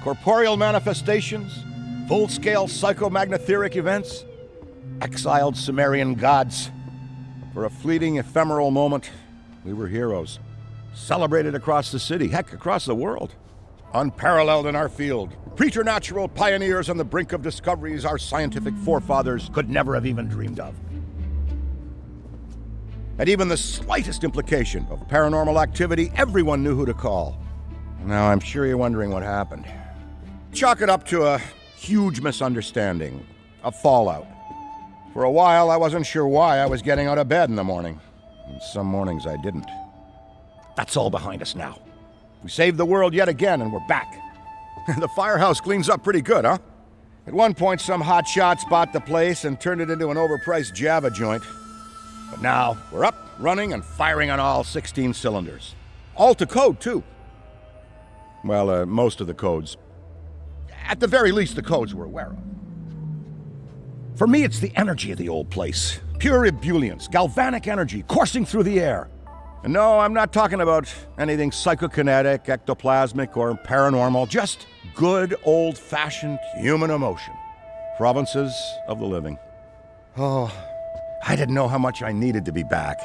corporeal manifestations, full-scale psychomagnotheric events, exiled Sumerian gods. For a fleeting, ephemeral moment, we were heroes, celebrated across the city, heck, across the world. Unparalleled in our field, preternatural pioneers on the brink of discoveries our scientific forefathers could never have even dreamed of. At even the slightest implication of paranormal activity, everyone knew who to call. Now, I'm sure you're wondering what happened. Chalk it up to a huge misunderstanding, a fallout. For a while, I wasn't sure why I was getting out of bed in the morning. And some mornings I didn't. That's all behind us now. We saved the world yet again, and we're back. The firehouse cleans up pretty good, huh? At one point, some hotshots bought the place and turned it into an overpriced Java joint. But now, we're up, running, and firing on all 16 cylinders. All to code, too. Well, most of the codes. At the very least, the codes we're aware of. For me, it's the energy of the old place. Pure ebullience, galvanic energy coursing through the air. And no, I'm not talking about anything psychokinetic, ectoplasmic, or paranormal. Just good, old-fashioned human emotion. Provinces of the living. Oh, I didn't know how much I needed to be back.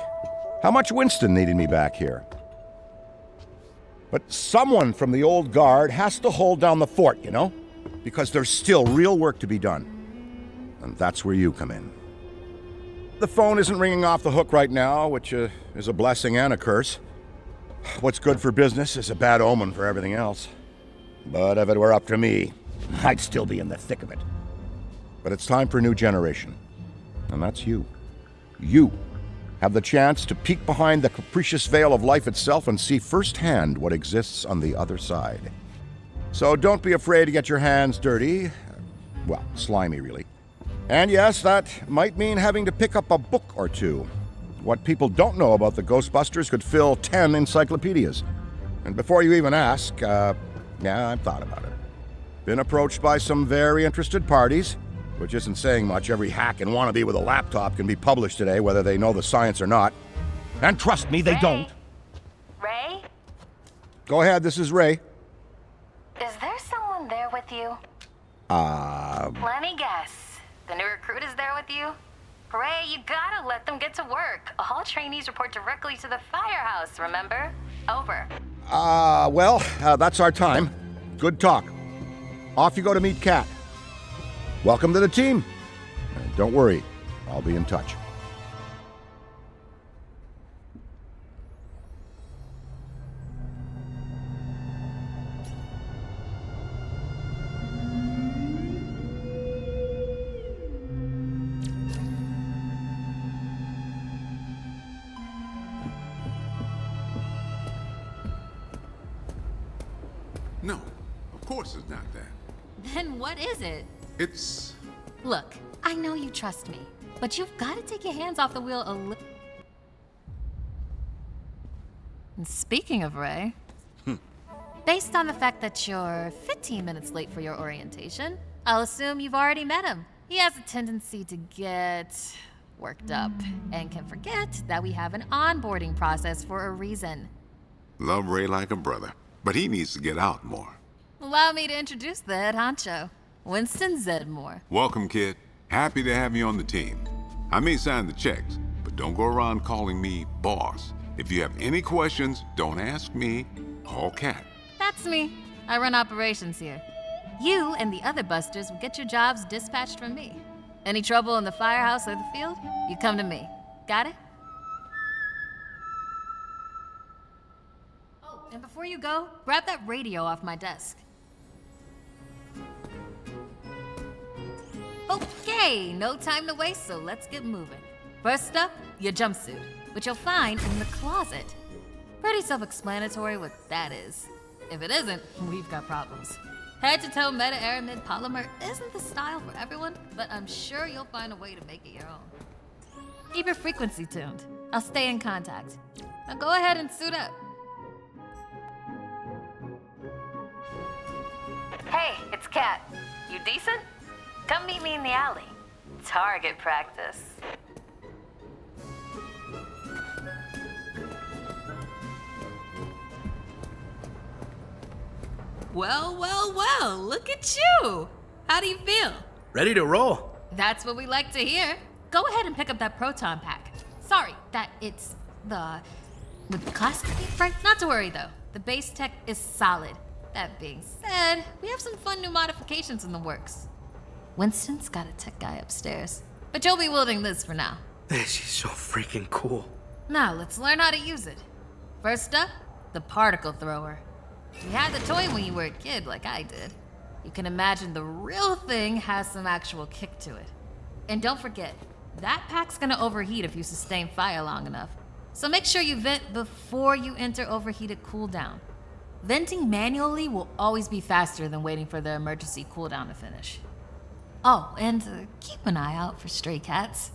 How much Winston needed me back here. But someone from the old guard has to hold down the fort, you know? Because there's still real work to be done. And that's where you come in. The phone isn't ringing off the hook right now, which is a blessing and a curse. What's good for business is a bad omen for everything else. But if it were up to me, I'd still be in the thick of it. But it's time for a new generation. And that's you. You have the chance to peek behind the capricious veil of life itself and see firsthand what exists on the other side. So don't be afraid to get your hands dirty. Well, slimy, really. And yes, that might mean having to pick up a book or two. What people don't know about the Ghostbusters could fill 10 encyclopedias. And before you even ask, yeah, I've thought about it. Been approached by some very interested parties, which isn't saying much. Every hack and wannabe with a laptop can be published today, whether they know the science or not. And trust me, they don't. Ray? Go ahead, this is Ray. Is there someone there with you? Let me guess. The new recruit is there with you? Ray, you gotta let them get to work. All trainees report directly to the firehouse, remember? Over. Well, that's our time. Good talk. Off you go to meet Kat. Welcome to the team. And don't worry, I'll be in touch. No, of course it's not that. Then what is it? It's... Look, I know you trust me, but you've got to take your hands off the wheel a little. And speaking of Ray, based on the fact that you're 15 minutes late for your orientation, I'll assume you've already met him. He has a tendency to get worked up and can forget that we have an onboarding process for a reason. Love Ray like a brother, but he needs to get out more. Allow me to introduce the head honcho, Winston Zedmore. Welcome, kid. Happy to have you on the team. I may sign the checks, but don't go around calling me boss. If you have any questions, don't ask me, call Kat. That's me. I run operations here. You and the other busters will get your jobs dispatched from me. Any trouble in the firehouse or the field, you come to me. Got it? Oh, and before you go, grab that radio off my desk. Okay, no time to waste, so let's get moving. First up, your jumpsuit, which you'll find in the closet. Pretty self-explanatory what that is. If it isn't, we've got problems. Head-to-toe meta-aramid polymer isn't the style for everyone, but I'm sure you'll find a way to make it your own. Keep your frequency tuned. I'll stay in contact. Now go ahead and suit up. Hey, it's Kat. You decent? Come meet me in the alley. Target practice. Well, look at you! How do you feel? Ready to roll. That's what we like to hear. Go ahead and pick up that proton pack. Sorry, that it's the classic, right? Not to worry though. The base tech is solid. That being said, we have some fun new modifications in the works. Winston's got a tech guy upstairs, but you'll be wielding this for now. She's so freaking cool. Now, let's learn how to use it. First up, the particle thrower. You had the toy when you were a kid, like I did. You can imagine the real thing has some actual kick to it. And don't forget, that pack's gonna overheat if you sustain fire long enough. So make sure you vent before you enter overheated cooldown. Venting manually will always be faster than waiting for the emergency cooldown to finish. Oh, and keep an eye out for stray cats.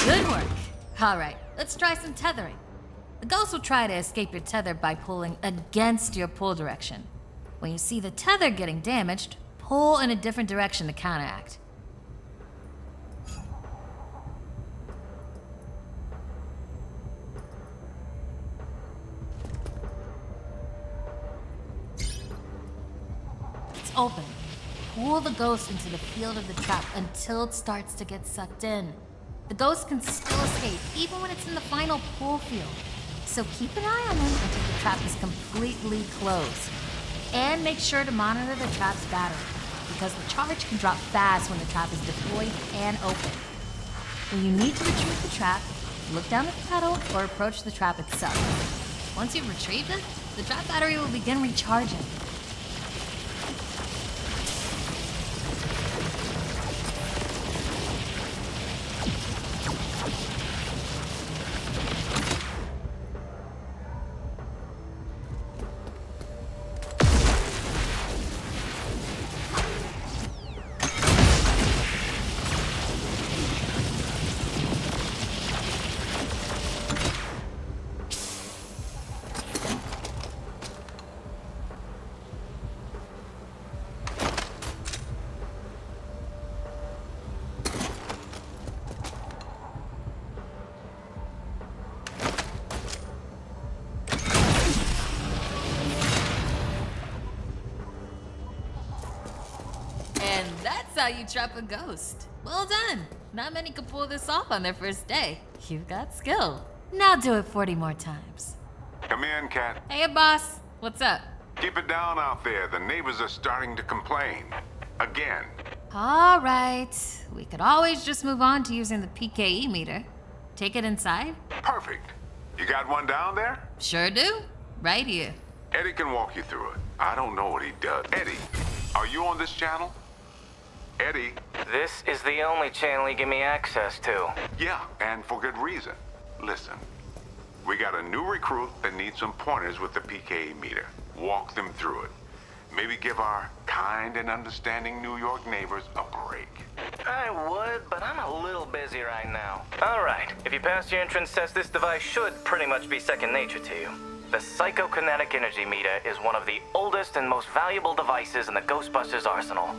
Good work. All right, let's try some tethering. The ghost will try to escape your tether by pulling against your pull direction. When you see the tether getting damaged, pull in a different direction to counteract. It's open. Pull the ghost into the field of the trap until it starts to get sucked in. The ghost can still escape, even when it's in the final pull field. So keep an eye on him until the trap is completely closed. And make sure to monitor the trap's battery, because the charge can drop fast when the trap is deployed and open. When you need to retrieve the trap, look down at the pedal or approach the trap itself. Once you've retrieved it, the trap battery will begin recharging. And that's how you trap a ghost. Well done. Not many could pull this off on their first day. You've got skill. Now do it 40 more times. Come in, Cat. Hey, boss. What's up? Keep it down out there. The neighbors are starting to complain. Again. All right. We could always just move on to using the PKE meter. Take it inside? Perfect. You got one down there? Sure do. Right here. Eddie can walk you through it. I don't know what he does. Eddie, are you on this channel? Eddie? This is the only channel you give me access to. Yeah, and for good reason. Listen, we got a new recruit that needs some pointers with the PKE meter. Walk them through it. Maybe give our kind and understanding New York neighbors a break. I would, but I'm a little busy right now. All right, if you pass your entrance test, this device should pretty much be second nature to you. The psychokinetic energy meter is one of the oldest and most valuable devices in the Ghostbusters arsenal.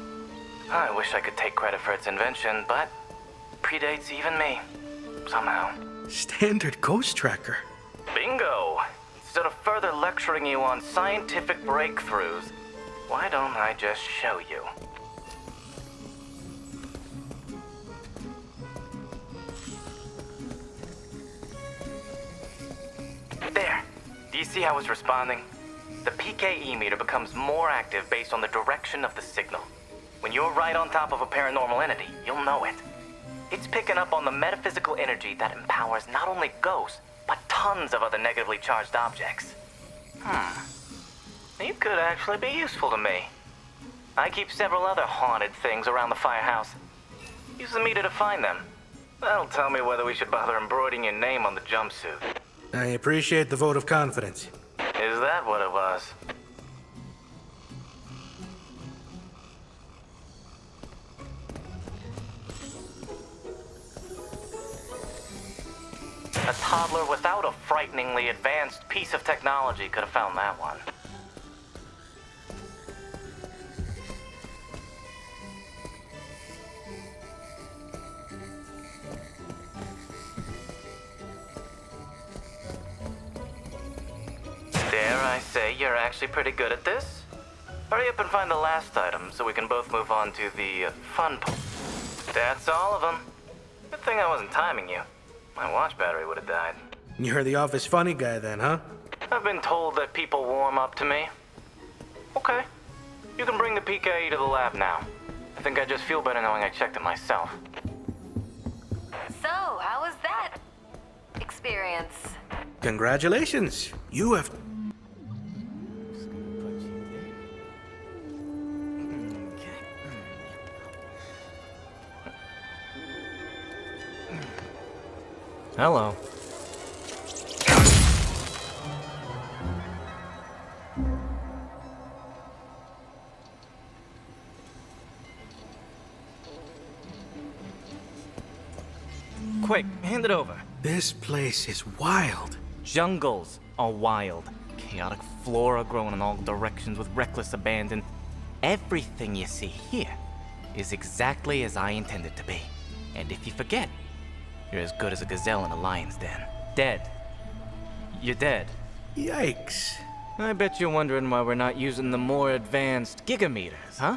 I wish I could take credit for its invention, but predates even me, somehow. Standard ghost tracker. Bingo! Instead of further lecturing you on scientific breakthroughs, why don't I just show you? There. Do you see how it's responding? The PKE meter becomes more active based on the direction of the signal. When you're right on top of a paranormal entity, you'll know it. It's picking up on the metaphysical energy that empowers not only ghosts, but tons of other negatively charged objects. You could actually be useful to me. I keep several other haunted things around the firehouse. Use the meter to find them. That'll tell me whether we should bother embroidering your name on the jumpsuit. I appreciate the vote of confidence. Is that what it was? A toddler without a frighteningly advanced piece of technology could have found that one. Dare I say you're actually pretty good at this? Hurry up and find the last item so we can both move on to the fun part. That's all of them. Good thing I wasn't timing you. My watch battery would have died. You're the office funny guy then, huh? I've been told that people warm up to me. Okay. You can bring the PKE to the lab now. I think I just feel better knowing I checked it myself. So, how was that experience? Congratulations. You have... Hello. Quick, hand it over. This place is wild. Jungles are wild. Chaotic flora growing in all directions with reckless abandon. Everything you see here is exactly as I intended it to be. And if you forget, you're as good as a gazelle in a lion's den. Dead. You're dead. Yikes. I bet you're wondering why we're not using the more advanced gigameters, huh?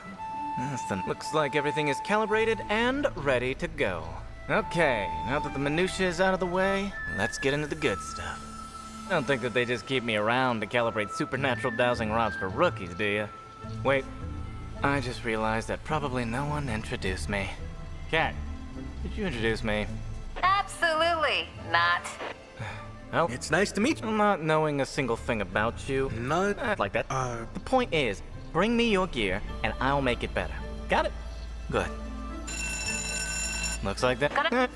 Looks like everything is calibrated and ready to go. Okay, now that the minutia is out of the way, let's get into the good stuff. I don't think that they just keep me around to calibrate supernatural dowsing rods for rookies, do you? Wait, I just realized that probably no one introduced me. Cat, did you introduce me? Absolutely not. Well, It's nice to meet you. not knowing a single thing about you. Not... Like that. The point is, bring me your gear and I'll make it better. Got it? Good. Looks like that. Got it.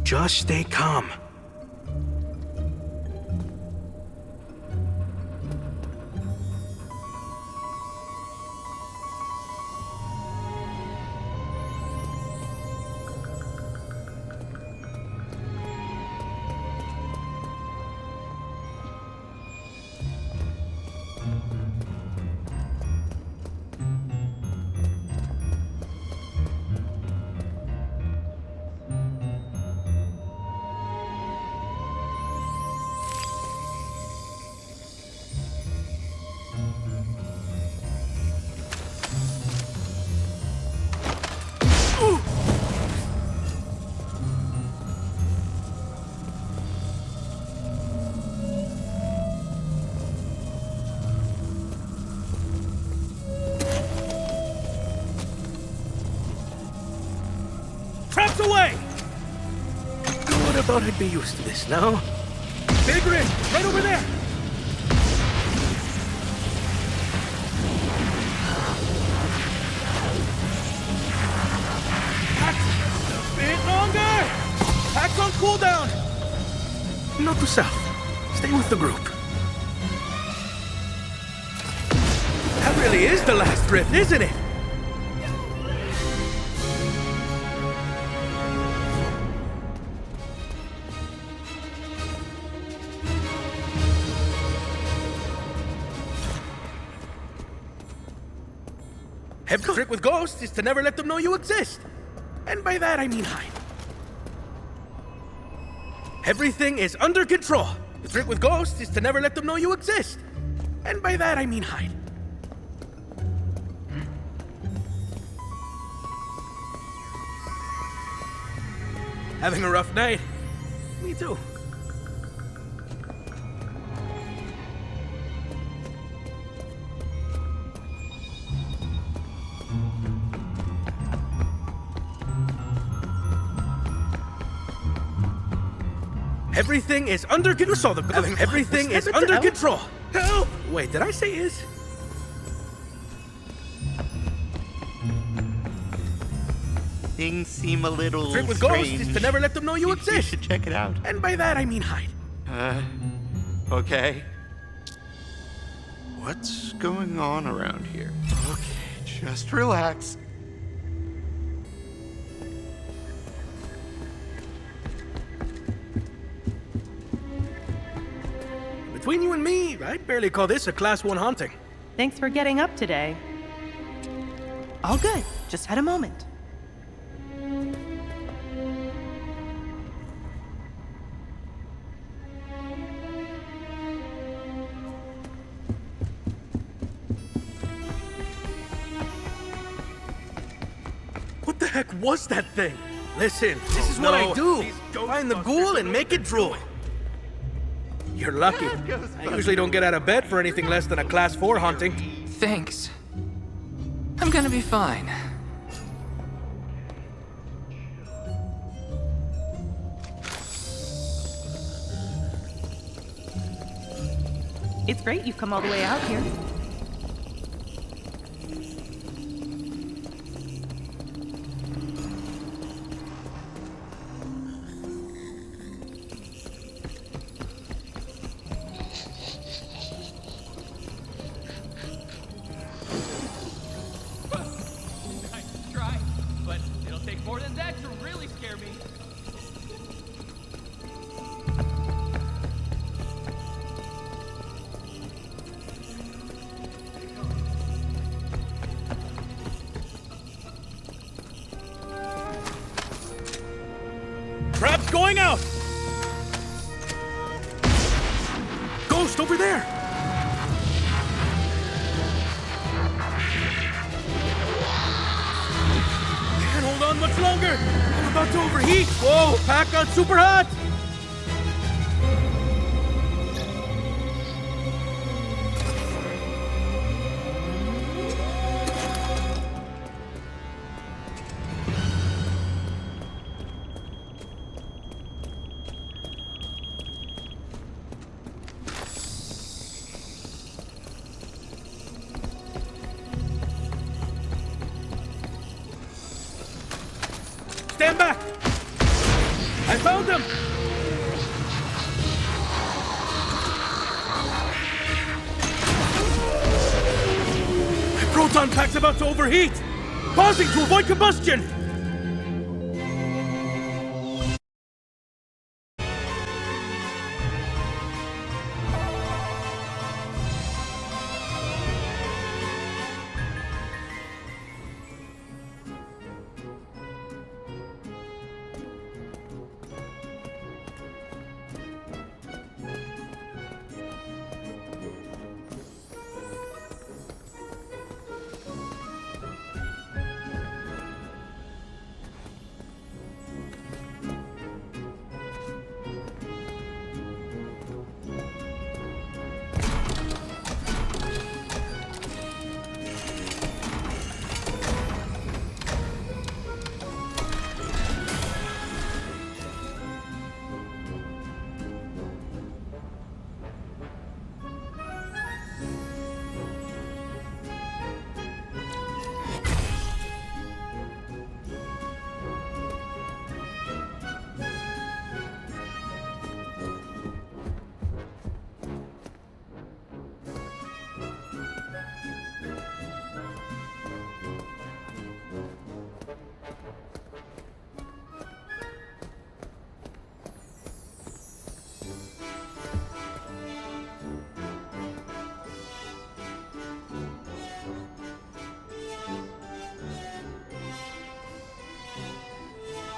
Just stay calm. thought I'd be used to this now. Big rig, right over there! A bit longer! Pack's on cooldown! Note to self, stay with the group. That really is the last rift, isn't it? Every trick with ghosts is to never let them know you exist. And by that I mean hide. Everything is under control. The trick with ghosts is to never let them know you exist. And by that I mean hide. Having a rough night? Me too. Everything is under control. Saw the everything is under control. Help! Wait, did I say is? Things seem a little Trick with strange. ghosts is to never let them know you exist. You should check it out. And by that I mean hide. Okay. What's going on around here? Okay, just relax. Between you and me, I'd barely call this a Class 1 haunting. Thanks for getting up today. All good. Just had a moment. What the heck was that thing? Listen, this is what I do. Find the ghoul and make it drool. You're lucky. I usually don't get out of bed for anything less than a Class 4 haunting. Thanks. I'm gonna be fine. It's great you've come all the way out here. Try, but it'll take more than that to really scare me. Trap's going out! Ghost over there! Can't hold on much longer! I'm about to overheat! Whoa, pack on super hot! Stand back! I found him! My proton pack's about to overheat! Pausing to avoid combustion!